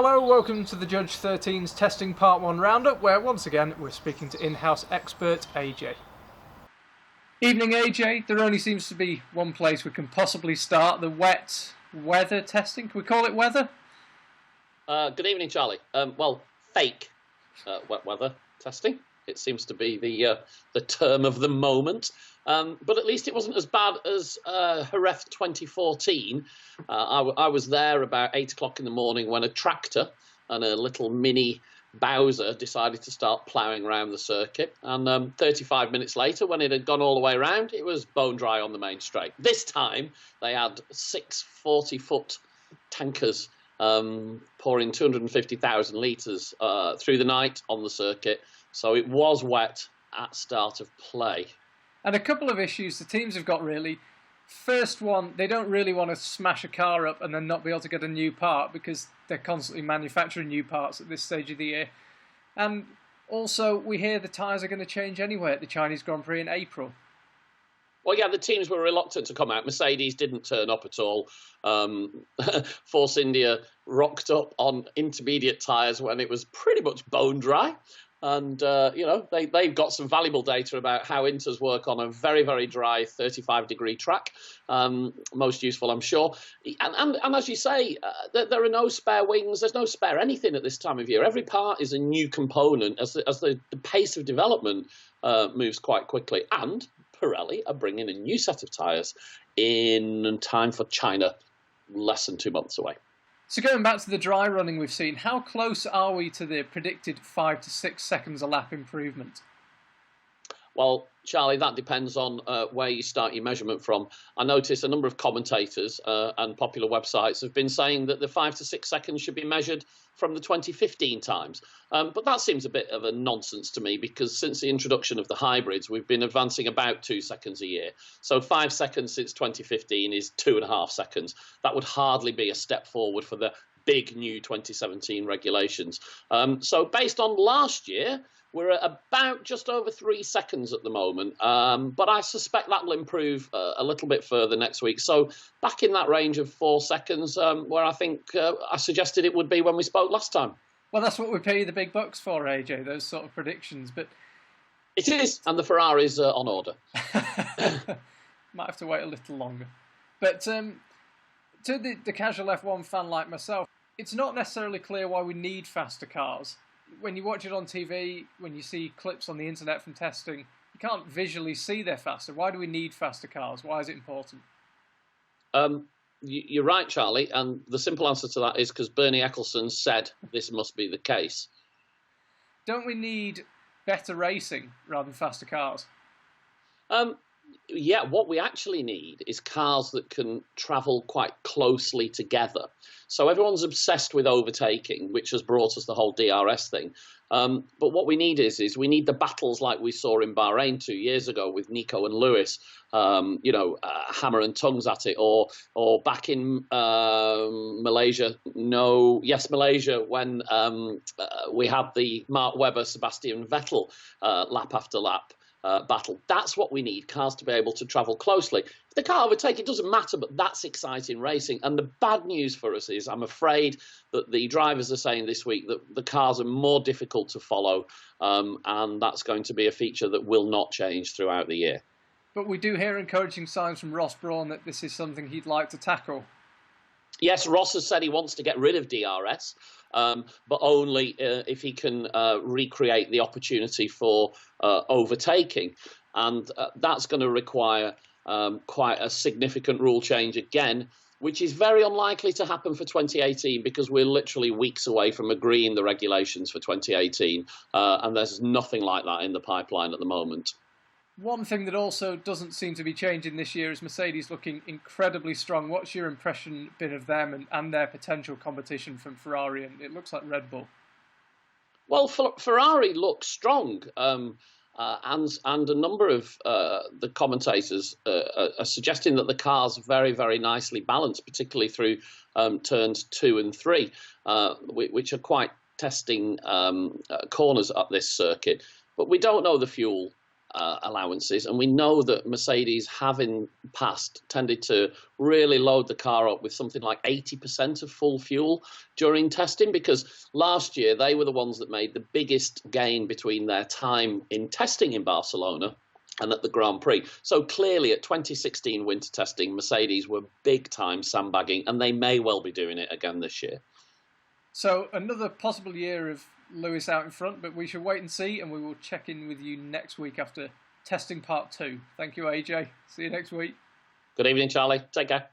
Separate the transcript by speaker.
Speaker 1: Hello, welcome to the Judge 13's Testing Part 1 Roundup, where once again we're speaking to in-house expert AJ. Evening AJ, there only seems to be one place we can possibly start, the wet weather testing. Can we call it weather?
Speaker 2: Good evening, Charlie. Fake wet weather testing. It seems to be the term of the moment. But at least it wasn't as bad as Jerez 2014. I was there about 8 o'clock in the morning when a tractor and a little mini Bowser decided to start ploughing around the circuit. And 35 minutes later, when it had gone all the way around, it was bone dry on the main straight. This time, they had 6 40-foot tankers pouring 250,000 litres through the night on the circuit. So it was wet at start of play.
Speaker 1: And a couple of issues the teams have got really. First one, they don't really want to smash a car up and then not be able to get a new part because they're constantly manufacturing new parts at this stage of the year. And also, we hear the tyres are going to change anyway at the Chinese Grand Prix in April.
Speaker 2: Well, yeah, the teams were reluctant to come out. Mercedes didn't turn up at all. Force India rocked up on intermediate tyres when it was pretty much bone dry. And, they've got some valuable data about how Inters work on a very, very dry 35-degree track. Most useful, I'm sure. And as you say, there are no spare wings. There's no spare anything at this time of year. Every part is a new component as the pace of development moves quite quickly. And Pirelli are bringing a new set of tyres in time for China, less than 2 months away.
Speaker 1: So going back to the dry running we've seen, how close are we to the predicted 5 to 6 seconds a lap improvement?
Speaker 2: Well, Charlie, that depends on where you start your measurement from. I notice a number of commentators and popular websites have been saying that the 5 to 6 seconds should be measured from the 2015 times. But that seems a bit of a nonsense to me because since the introduction of the hybrids, we've been advancing about 2 seconds a year. So 5 seconds since 2015 is 2.5 seconds. That would hardly be a step forward for the big new 2017 regulations. So based on last year, we're at about just over 3 seconds at the moment, but I suspect that will improve a little bit further next week. So back in that range of 4 seconds, where I think I suggested it would be when we spoke last time.
Speaker 1: Well, that's what we pay you the big bucks for, AJ, those sort of predictions. But
Speaker 2: it is, and the Ferrari's on order.
Speaker 1: Might have to wait a little longer. But to the casual F1 fan like myself, it's not necessarily clear why we need faster cars. When you watch it on TV, when you see clips on the internet from testing, you can't visually see they're faster. Why do we need faster cars? Why is it important?
Speaker 2: You're right, Charlie, and the simple answer to that is because Bernie Ecclestone said this must be the case.
Speaker 1: Don't we need better racing rather than faster cars?
Speaker 2: Yeah, what we actually need is cars that can travel quite closely together. So everyone's obsessed with overtaking, which has brought us the whole DRS thing. But what we need is we need the battles like we saw in Bahrain 2 years ago with Nico and Lewis, hammer and tongues at it, or back in Malaysia, Malaysia, when we had the Mark Webber, Sebastian Vettel lap after lap. Battle. That's what we need, cars to be able to travel closely. If the car overtake, it doesn't matter, but that's exciting racing. And the bad news for us is I'm afraid that the drivers are saying this week that the cars are more difficult to follow, and that's going to be a feature that will not change throughout the year.
Speaker 1: But we do hear encouraging signs from Ross Brawn that this is something he'd like to tackle.
Speaker 2: Yes, Ross has said he wants to get rid of DRS, but only if he can recreate the opportunity for overtaking. And that's going to require quite a significant rule change again, which is very unlikely to happen for 2018 because we're literally weeks away from agreeing the regulations for 2018. And there's nothing like that in the pipeline at the moment.
Speaker 1: One thing that also doesn't seem to be changing this year is Mercedes looking incredibly strong. What's your impression been of them and their potential competition from Ferrari and it looks like Red Bull?
Speaker 2: Well, Ferrari looks strong, and a number of the commentators are suggesting that the car's very, very nicely balanced, particularly through turns 2 and 3, which are quite testing corners up this circuit. But we don't know the fuel allowances, and we know that Mercedes have in past tended to really load the car up with something like 80% of full fuel during testing, because last year they were the ones that made the biggest gain between their time in testing in Barcelona and at the Grand Prix. So clearly at 2016 winter testing, Mercedes were big time sandbagging, and they may well be doing it again this year.
Speaker 1: So another possible year of Lewis out in front, but we should wait and see, and we will check in with you next week after testing part 2. Thank you, AJ. See you next week.
Speaker 2: Good evening, Charlie. Take care.